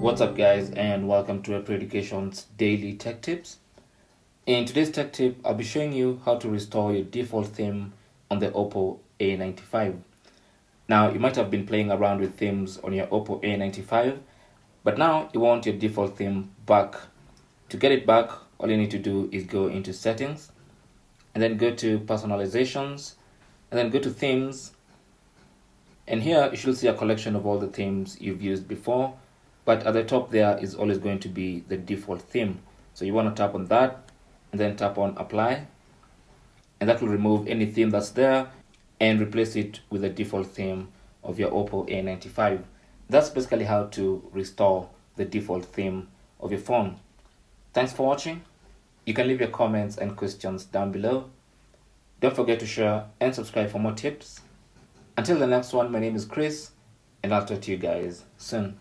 What's up guys, and welcome to Apple Education's daily tech tips. In today's tech tip, I'll be showing you how to restore your default theme on the Oppo A95. Now, you might have been playing around with themes on your Oppo A95, but now you want your default theme back. To get it back, all you need to do is go into settings and then go to personalizations and then go to themes. And here you should see a collection of all the themes you've used before, but at the top there is always going to be the default theme. So you want to tap on that and then tap on apply, and that will remove any theme that's there and replace it with the default theme of your Oppo A95. That's basically how to restore the default theme of your phone. Thanks for watching. You can leave your comments and questions down below. Don't forget to share and subscribe for more tips. Until the next one, my name is Chris, and I'll talk to you guys soon.